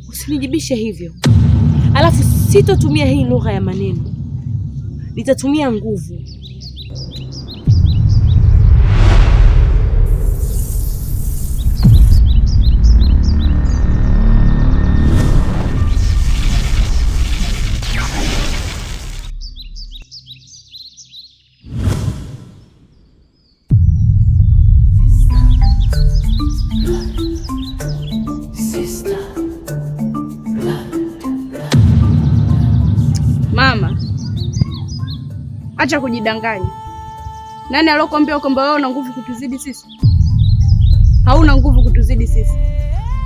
Usinijibishe hivyo. Alafu sitotumia hii lugha ya maneno. Nitatumia nguvu. Mama, acha kujidanganya. Nani alokuambia kwamba wewe una nguvu kutuzidi sisi? Hauna nguvu kutuzidi sisi.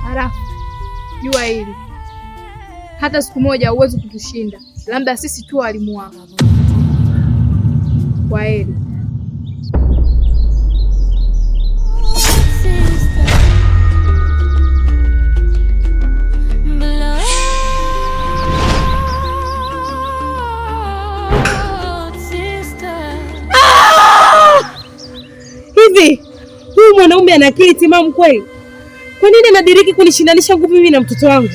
Halafu jua hili, hata siku moja huwezi kutushinda, labda sisi tu walimu wako. Kwaheri. Hivi huyu mwanaume ana akili timamu kweli? Kwa nini anadiriki kunishindanisha nguvu mimi na mtoto wangu?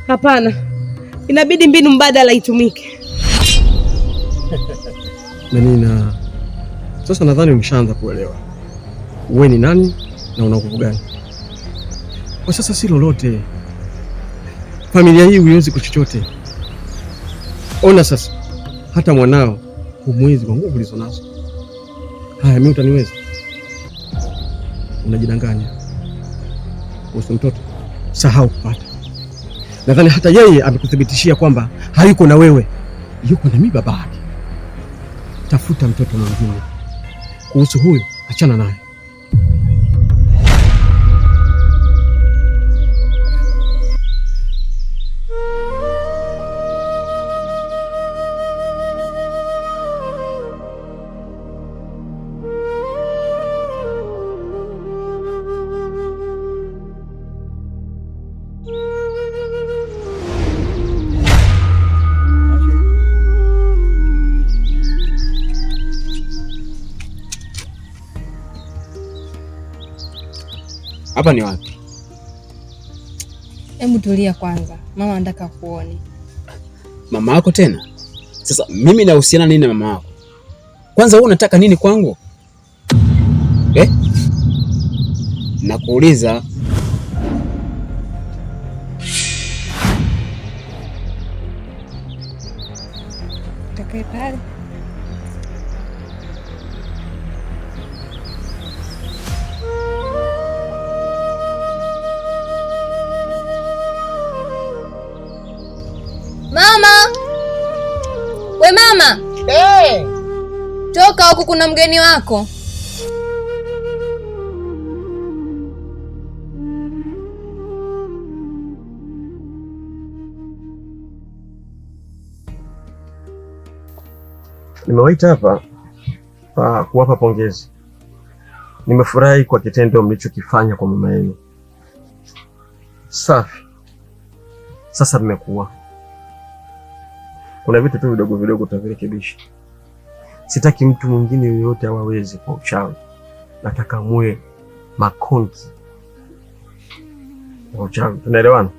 Hapana, inabidi mbinu mbadala itumike. Menina, sasa nadhani umeshaanza kuelewa wewe ni nani na una nguvu gani. Kwa sasa si lolote, familia hii huiwezi kwa chochote. Ona sasa, hata mwanao humwezi kwa nguvu ulizo nazo. Haya, mimi utaniweza? Unajidanganya. Usi mtoto, sahau kupata. Nadhani hata yeye amekuthibitishia kwamba hayuko na wewe, yuko na mimi baba yake. Tafuta mtoto mwingine. Kuhusu huyu, achana naye. Hapa ni wapi? Hebu tulia kwanza. Mama anataka kuone. Mama yako tena? Sasa mimi nahusiana nini na mama yako? Kwanza wewe unataka nini kwangu? Nakuuliza. Takae pale. Mama! We mama! Toka huku, kuna mgeni wako. Nimewaita hapa kuwapa pongezi. Nimefurahi kwa kitendo mlichokifanya kwa mama yenu. Safi. Sasa mmekuwa. Kuna vitu tu vidogo vidogo tutavirekebisha. Sitaki mtu mwingine yoyote awaweze kwa uchawi. Nataka muwe makonki wa uchawi. Tunaelewana?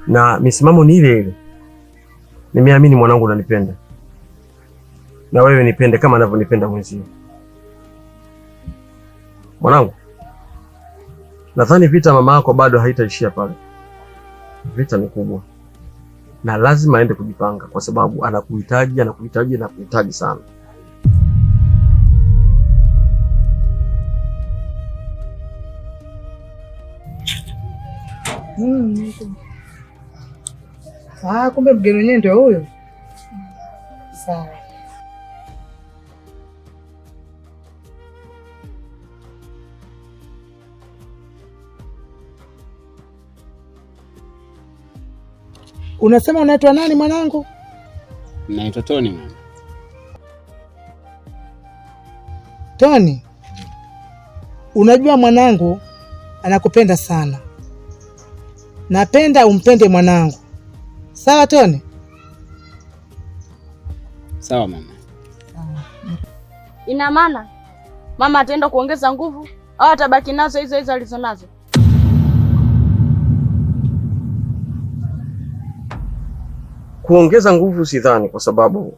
Na misimamo ni ile ile. Nimeamini mwanangu unanipenda. Na wewe nipende kama anavyonipenda mwenzio. Mwanangu, nadhani vita mama yako bado haitaishia pale. Vita ni kubwa. Na lazima aende kujipanga kwa sababu anakuhitaji sana. Kumbe mgeni wenyewe ndio huyo. Sawa. Unasema unaitwa nani mwanangu? Naitwa Tony mama. Tony, unajua mwanangu anakupenda sana. Napenda umpende mwanangu. Sawa Tony? Sawa mama. Ina maana mama ataenda kuongeza nguvu au atabaki nazo hizo hizo alizonazo? Kuongeza nguvu sidhani, kwa sababu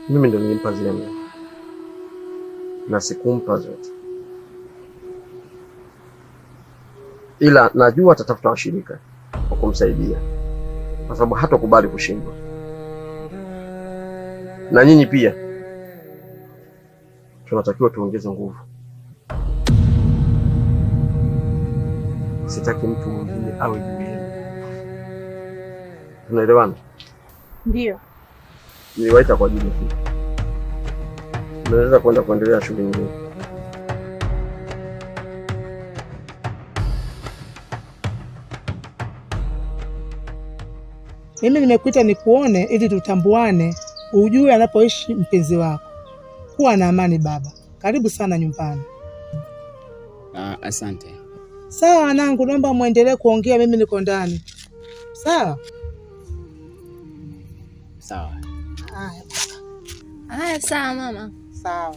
mimi ndo nilimpa zile nguvu na sikumpa zote, ila najua atatafuta washirika wa kumsaidia, kwa sababu hatakubali kushindwa. Na nyinyi pia tunatakiwa tuongeze nguvu. Sitaki mtu mwingine awe juu yenu. Tunaelewana? Ndio. Niliwaita kwa ajili hii. Mnaweza kwenda kuendelea shughuli nyingine. Mimi nimekuita nikuone ili tutambuane, ujue anapoishi mpenzi wako. Kuwa na amani baba. Karibu sana nyumbani. Asante. Sawa wanangu, naomba muendelee kuongea, mimi niko ndani. Sawa? Sawa. Haya, sawa mama. Sawa.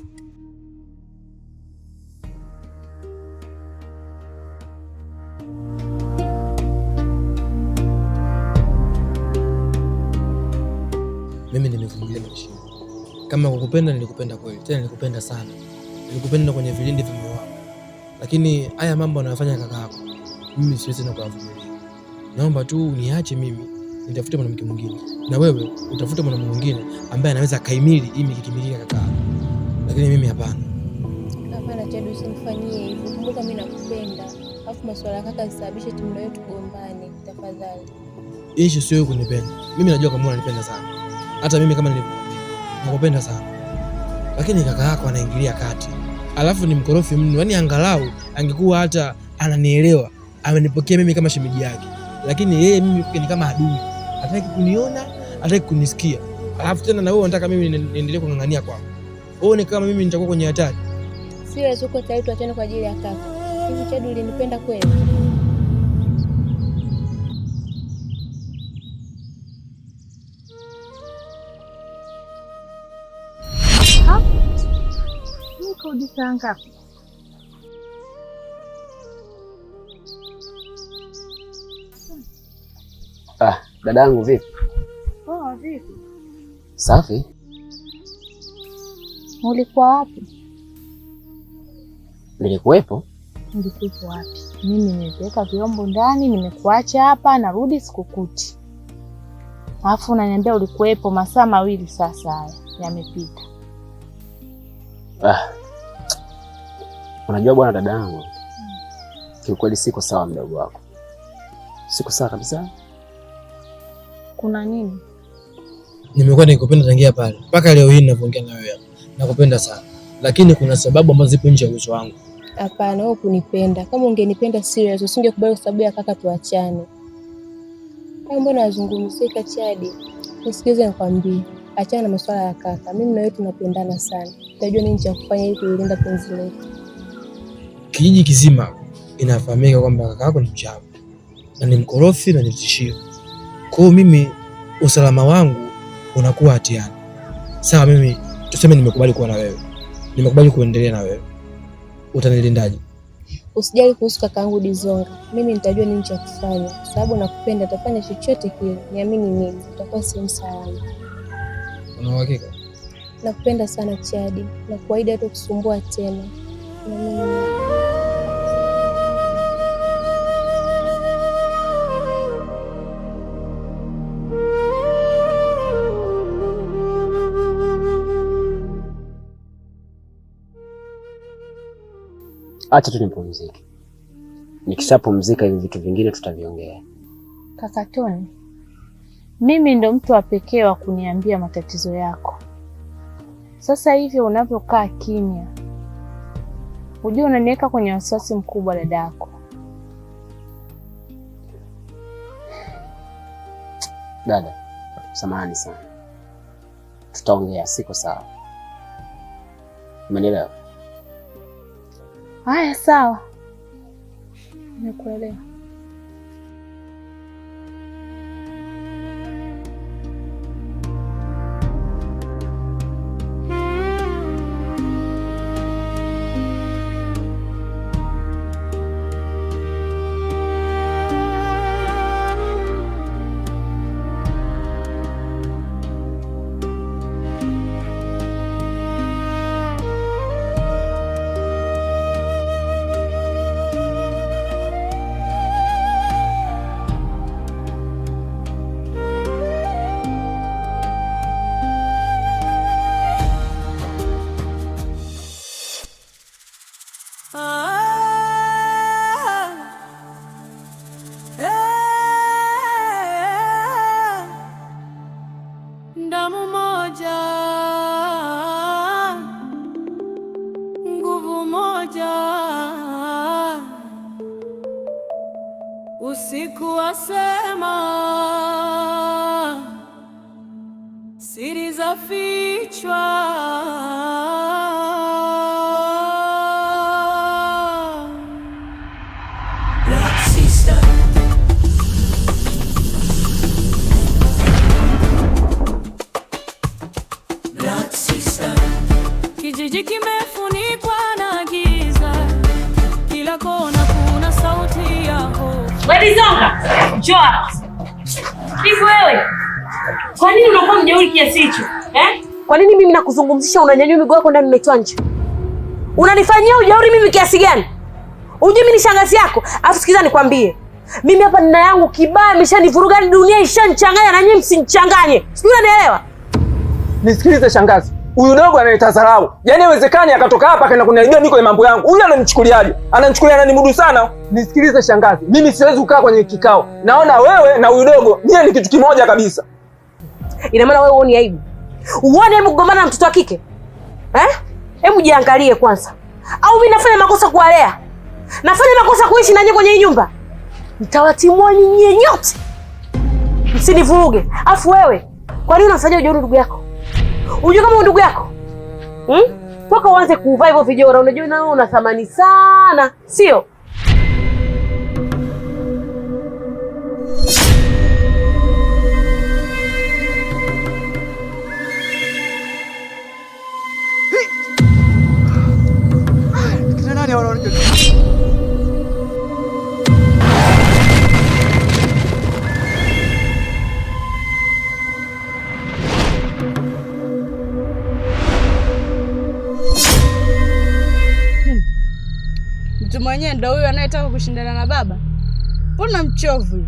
Mimi nimevumilia maisha. Kama kukupenda nilikupenda kweli, tena nilikupenda sana. Nilikupenda kwenye vilindi vya moyo wangu. Lakini haya mambo anayofanya kaka yako, mimi siwezi na kuyavumilia. Naomba tu uniache mimi nitafute mwanamke mwingine, na wewe utafute mwanamke mwingine ambaye anaweza kaimili ili nikikimbilia kaka yako. Lakini mimi hapana. Hapana Chadu, usinifanyie hivyo. Kumbuka mimi nakupenda. Alafu masuala ya kaka zisababishe timu yetu tugombane, tafadhali. Issue sio kunipenda. Mimi najua kama unanipenda sana. Hata mimi kama nilivyokuambia, nakupenda sana. Lakini kaka yako anaingilia kati. Alafu ni mkorofi mno. Yaani angalau angekuwa hata ananielewa, amenipokea mimi kama shemeji yake. Lakini yeye mimi ni kama adui. Hataki kuniona, hataki kunisikia. Alafu tena na wewe unataka mimi niendelee kung'ang'ania kwako. Wewe ni kama mimi nitakuwa kwenye hatari. Serious, uko tayari tuachane kwa ajili ya kaka? Hivi Chadu, ulinipenda kweli? Dadangu vipi? Poa, vipi? Safi. Ulikuwa wapi? Nilikuwepo. Ulikuwa wapi? Mimi nimeweka vyombo ndani, nimekuacha hapa, narudi sikukuti. Alafu unaniambia ulikuwepo masaa 2 sasa haya yamepita. Unajua bwana dadangu, kiukweli siko sawa mdogo wako. Siko sawa kabisa. Kuna nini? Nimekuwa nikupenda tangia pale mpaka leo hii ninapoongea na wewe. Nakupenda sana. Lakini kuna sababu ambazo zipo nje ya uwezo wangu. Hapana, wewe kunipenda. Kama ungenipenda serious, usingekubali kwa sababu ya kaka tuachane. Mbona unazungumzika Chadi? Usikize nikwambie. Achana na masuala ya kaka. Mimi na wewe tunapendana sana. Tutajua nini cha kufanya ili kulinda penzi letu. Kijiji kizima inafahamika kwamba kaka yako ni mchawi na ni mkorofi na ni tishio. Kwa hiyo mimi usalama wangu unakuwa hatiani. Sawa, mimi tuseme nimekubali kuwa na wewe. Nimekubali kuendelea na wewe. Utanilindaje? Usijali kuhusu kakaangu Dizonga. Mimi nitajua nini cha kufanya. Sababu nakupenda, nitafanya chochote kile. Niamini mimi, utakuwa sehemu salama. Una uhakika? Nakupenda sana Chadi. Na kuahidi hata kusumbua tena. Acha tu nipumzike. Nikishapumzika hivi vitu vingine tutaviongea. Kaka Toni, mimi ndo mtu wa pekee wa kuniambia matatizo yako. Sasa hivi unapokaa kimya, unajua unaniweka kwenye wasiwasi mkubwa dadako. Dada, samahani sana. Tutaongea, siko sawa. Umenielewa? Haya, sawa. Nimekuelewa. Damu moja, nguvu moja, usiku wasema siri za fichwa. Kijiji kimefunikwa na giza, kila kona kuna sauti ya hofu. Wewe Zonga, njoo hapa. Hivi wewe, kwa nini unakuwa mjeuri kiasi hicho? Kwa nini mimi nakuzungumzisha unanyanyua miguu yako ndani unaitoa nje? Unanifanyia ujeuri mimi kiasi gani? Unajua mimi ni shangazi yako? Alafu sikiza nikwambie. Mimi hapa nina yangu kibaya imeshanivuruga, dunia ishanichanganya na nyinyi msinichanganye. Sijui unanielewa? Nisikilize shangazi. Huyu dogo analeta dharau. Yaani haiwezekani akatoka hapa akaenda kuniharibia mimi kwenye mambo yangu. Huyu ananichukuliaje? Ananichukulia ananimudu sana. Nisikilize shangazi. Mimi siwezi kukaa kwenye kikao. Naona wewe na huyu dogo nyie ni kitu kimoja kabisa. Ina maana wewe uone aibu? Uone aibu kugombana na mtoto wa kike? Hebu jiangalie kwanza. Au mimi nafanya makosa kuwalea? Nafanya makosa kuishi na nyinyi kwenye hii nyumba? Nitawatimua nyinyi nyote. Msinivuruge. Afu wewe, kwa nini unafanya ujeuri ndugu yako? Unajua kama ndugu yako? Toka uanze kuvaa hivyo vijora, unajua na wewe una thamani sana, sio? Kina nani wanaonijua? Mtu mwenyewe ndio huyu anayetaka kushindana na baba. Mbona mchovu?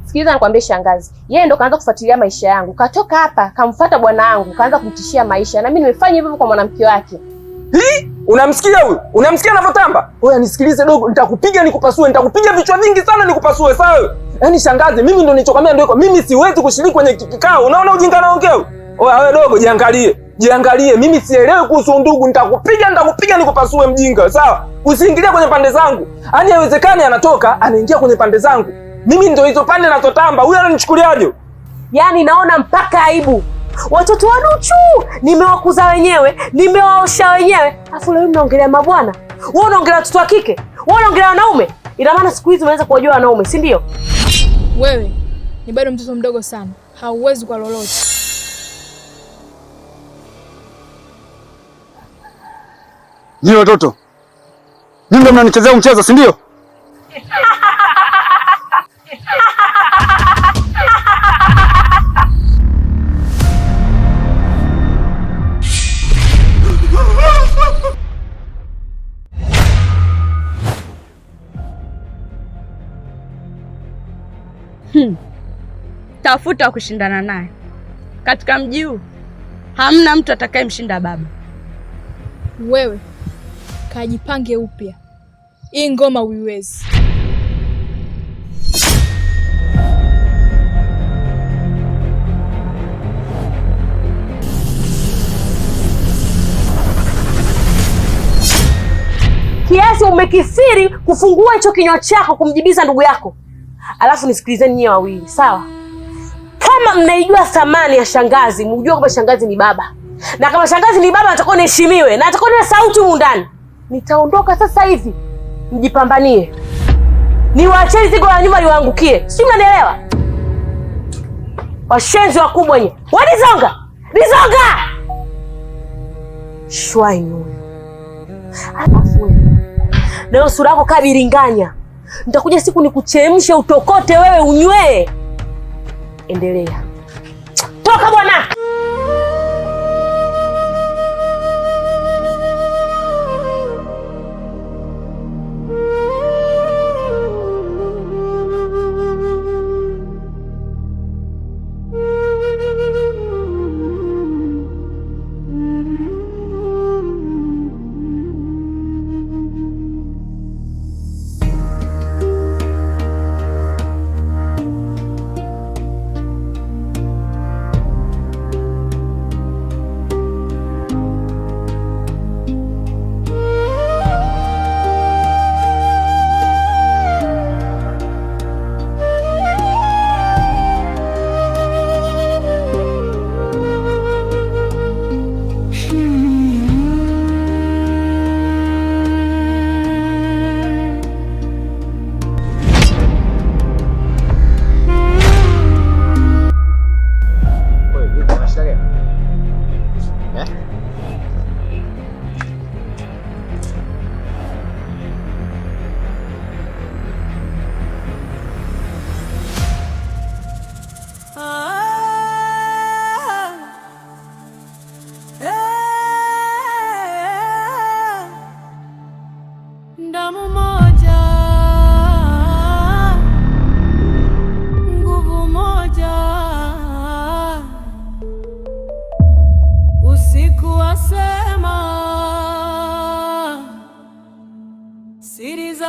Sikiliza nikwambie shangazi. Yeye ndo kaanza kufuatilia maisha yangu. Katoka hapa, kamfuata bwana wangu, kaanza kumtishia maisha. Na mimi nimefanya hivyo kwa mwanamke wake. Unamsikia huyu? Unamsikia anavyotamba? Oya nisikilize dogo, nitakupiga nikupasue, nitakupiga vichwa vingi sana nikupasue, sawa? Yaani shangazi, mimi ndo nilichokwambia ndio iko. Mimi siwezi kushiriki kwenye kikao. Unaona ujinga naongea? Oya wewe dogo, jiangalie. Jiangalie, mimi sielewi kuhusu ndugu, nitakupiga nikupasue mjinga, sawa? Usiingilie kwenye pande zangu. Yaani haiwezekani anatoka, anaingia kwenye pande zangu. Mimi ndio hizo pande nazotamba. Huyu ananichukuliaje? Yaani naona mpaka aibu. Watoto waduchu, nimewakuza wenyewe, nimewaosha wenyewe. Afu leo mnaongelea mabwana. Wewe unaongelea watoto wa kike? Wewe unaongelea wanaume? Ina maana siku hizi unaweza kuwajua wanaume, si ndio? Wewe ni bado mtoto mdogo sana. Hauwezi kwa lolote. Nyie watoto. Nyinyi ndio mnanichezea mchezo, si ndio? Tafuta kushindana naye. Katika mji huu hamna mtu atakayemshinda baba. Wewe kajipange upya. Hii ngoma uiwezi. Kiasi umekithiri kufungua hicho kinywa chako kumjibiza ndugu yako. Alafu nisikilizeni nyie wawili, sawa? Kama mnaijua thamani ya shangazi, mjue kwamba shangazi ni baba. Na kama shangazi ni baba, atakuwa niheshimiwe na atakuwa na sauti humu ndani. Nitaondoka sasa hivi. Mjipambanie. Niwaacheni zigo la nyuma liwaangukie. Sio mnanielewa? Washenzi wakubwa nyie. Walizonga! Lizonga! Shwainu. Alafu wewe. Leo sura yako kabiringanya. Nitakuja siku nikuchemshe utokote wewe unywe. Endelea. Toka bwana.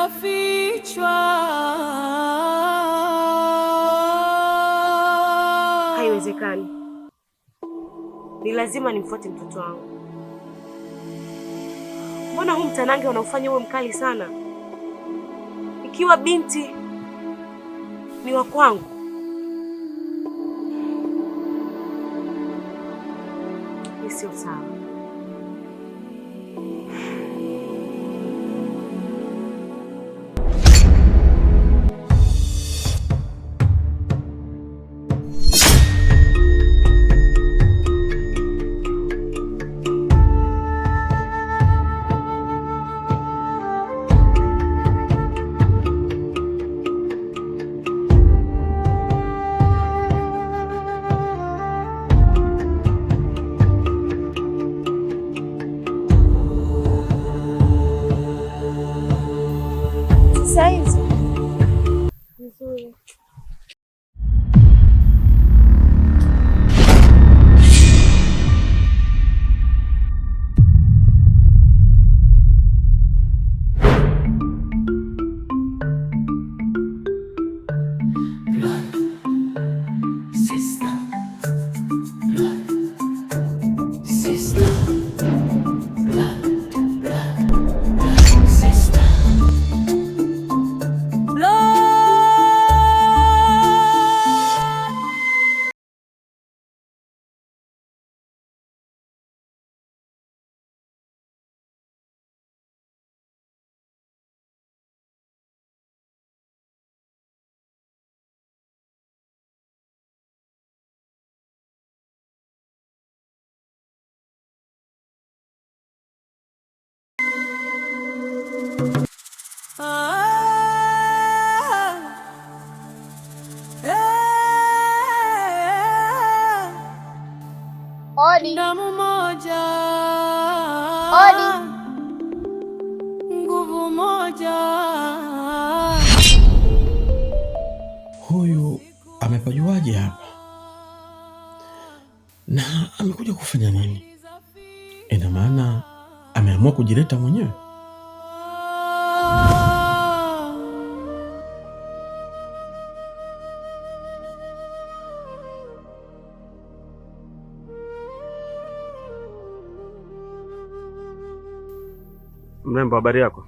zafichwa. Haiwezekani. Ni lazima nimfuate mtoto wangu. Mbona huu mtanange unaufanya uwe mkali sana? Ikiwa binti ni wa kwangu. Ni sio sawa. Saizi Nzuri. Odi. Damu moja. Odi. Nguvu moja. Huyu amepajuaje hapa na amekuja kufanya nini? Ina maana ameamua kujileta mwenyewe? Mrembo, habari yako?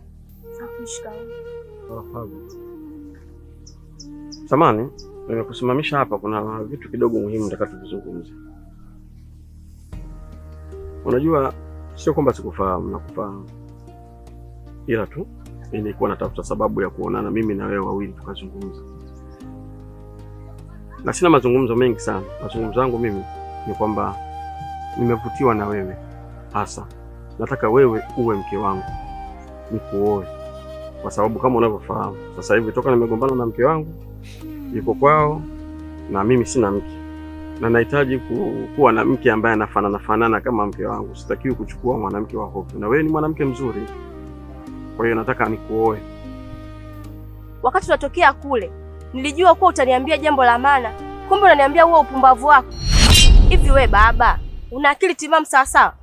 Samani, nimekusimamisha hapa, kuna vitu kidogo muhimu nataka tuvizungumze. Unajua, sio kwamba sikufahamu, nakufahamu, ila tu nilikuwa natafuta sababu ya kuonana mimi na wewe wawili tukazungumza. Na sina mazungumzo mengi sana. Mazungumzo yangu mimi ni kwamba nimevutiwa na wewe, hasa nataka wewe uwe mke wangu, nikuoe. Kwa sababu kama unavyofahamu, sasa hivi toka nimegombana na mke wangu, yuko kwao na mimi sina mke. Na nahitaji kuwa na mke ambaye anafanana kama mke wangu. Sitakiwi kuchukua mwanamke wa hovyo. Na wewe ni mwanamke mzuri. Kwa hiyo nataka nikuoe. Wakati tunatokea kule, nilijua kuwa utaniambia jambo la maana. Kumbe unaniambia huo upumbavu wako. Hivi we baba, una akili timamu sawa sawa?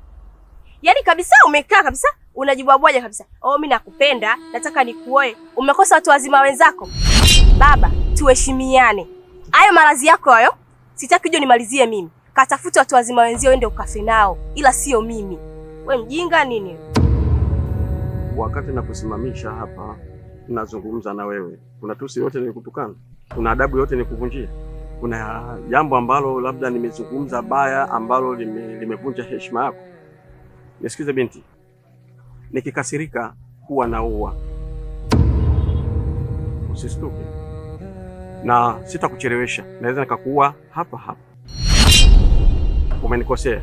Yaani kabisa umekaa kabisa, unajibwabwaja kabisa. Oh, mimi nakupenda, nataka nikuoe. Umekosa watu wazima wenzako. Baba, tuheshimiane. Hayo malazi yako hayo, sitaki uje nimalizie mimi. Katafuta watu wazima wenzio uende ukafe nao, ila sio mimi. We mjinga nini? Wakati nakusimamisha hapa nazungumza na wewe, kuna tusi yote nilikutukana? Kuna adabu yote nikuvunjia? Kuna jambo ambalo labda nimezungumza baya ambalo limevunja heshima yako? Nisikize binti, nikikasirika huwa naua. Usistuke. Na sitakuchelewesha, naweza nikakuua hapa hapa. Umenikosea.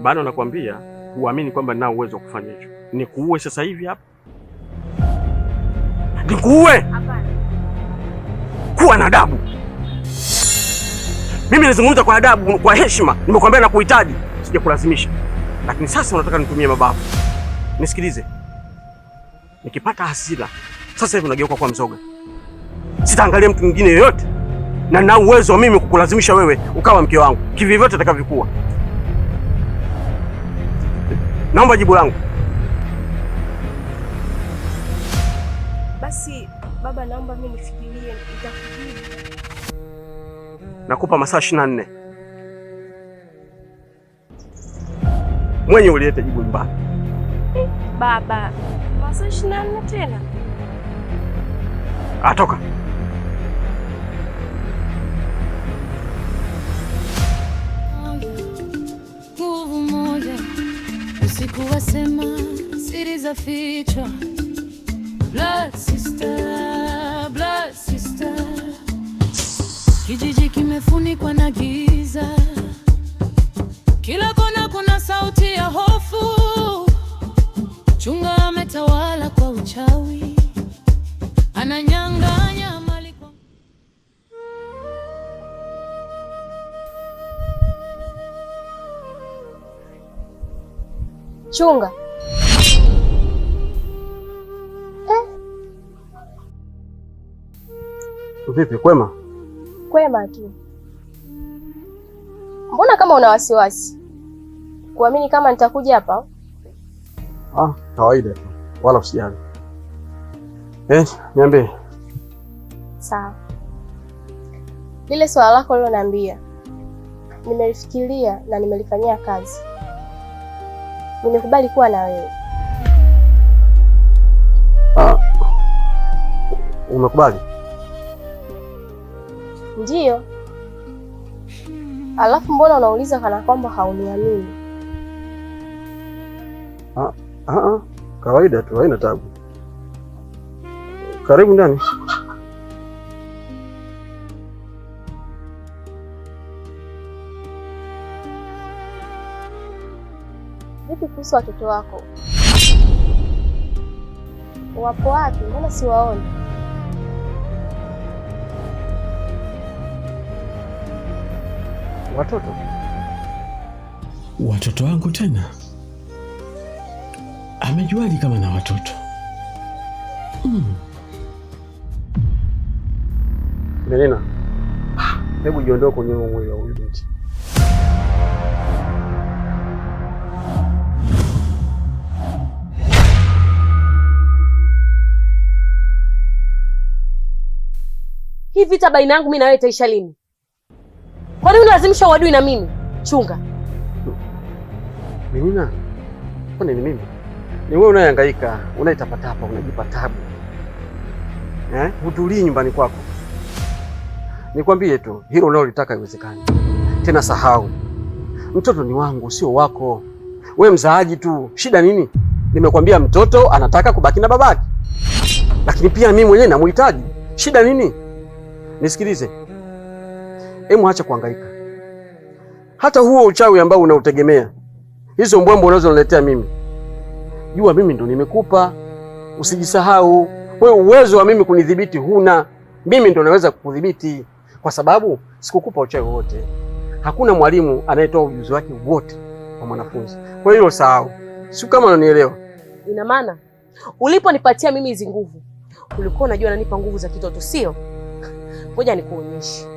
Bado nakwambia huamini kwamba ninao uwezo wa kufanya hicho. Nikuue sasa hivi hapa? Nikuue? Hapana. Kuwa na adabu. Mimi nazungumza kwa adabu, kwa heshima. Nimekwambia na kuhitaji, sijakulazimisha. Lakini sasa unataka nitumie mabavu. Nisikilize. Nikipata hasira, sasa hivi unageuka kwa mzoga. Sitaangalia mtu mwingine yoyote. Na nina uwezo wa mimi kukulazimisha wewe ukawa mke wangu. Kivivyote atakavyokuwa. Naomba jibu langu. Basi baba, naomba mimi nifikirie, nitakujibu. Nakupa masaa 24. Mwenye ulete jibu mbaya. Baba, masaa 24 tena? Atoka. Nguvu moja, usiku wasema siri za fichwa. Blood sister, blood sister. Kijiji kimefunikwa na giza, kila kona kuna sauti ya hofu. Chunga ametawala kwa uchawi, ananyang'anya mali kwa... Chunga. Vipi, kwema? Kwema tu. Mbona kama una wasiwasi? Kuamini kama nitakuja hapa? Kawaida tu. Wala usijali. Niambie. Sawa. Lile swala lako uliloniambia nimelifikiria na nimelifanyia kazi. Nimekubali kuwa na wewe. Umekubali? Ndiyo. Alafu mbona unauliza kana kwamba hauniamini? Kawaida tu, haina tabu. Karibu ndani. Vipi kuhusu watoto wako? Wapo wapi? Mbona siwaoni? Watoto wangu tena? Amejuaje kama na watoto? Melina, hebu jiondoe kwenye mwili wa huyu binti. Hii vita baina yangu mimi na wewe itaisha lini? Kwa nini unalazimisha uadui na mimi? Chunga. Melina, kwani ni mimi? Ni wewe unayehangaika, unaitapatapa, unajipa tabu. Hutulii nyumbani kwako. Nikwambie tu, hilo unalolitaka haiwezekani. Tena sahau. Mtoto ni wangu, sio wako. Wewe mzaaji tu. Shida nini? Nimekwambia mtoto anataka kubaki na babake. Lakini pia mimi mwenyewe namuhitaji. Shida nini? Nisikilize. Acha kuhangaika. Hata huo uchawi ambao unautegemea, hizo mbwembo unazoniletea mimi, jua mimi ndo nimekupa. Usijisahau. Wewe uwezo wa mimi kunidhibiti huna. Mimi ndo naweza kukudhibiti, kwa sababu sikukupa uchawi wote. Hakuna mwalimu anayetoa ujuzi wake wote kwa mwanafunzi. Kwa hiyo sahau. Si kama unanielewa. Ina maana uliponipatia mimi hizi nguvu, ulikuwa unajua unanipa nguvu za kitoto, sio? Ngoja nikuonyeshe.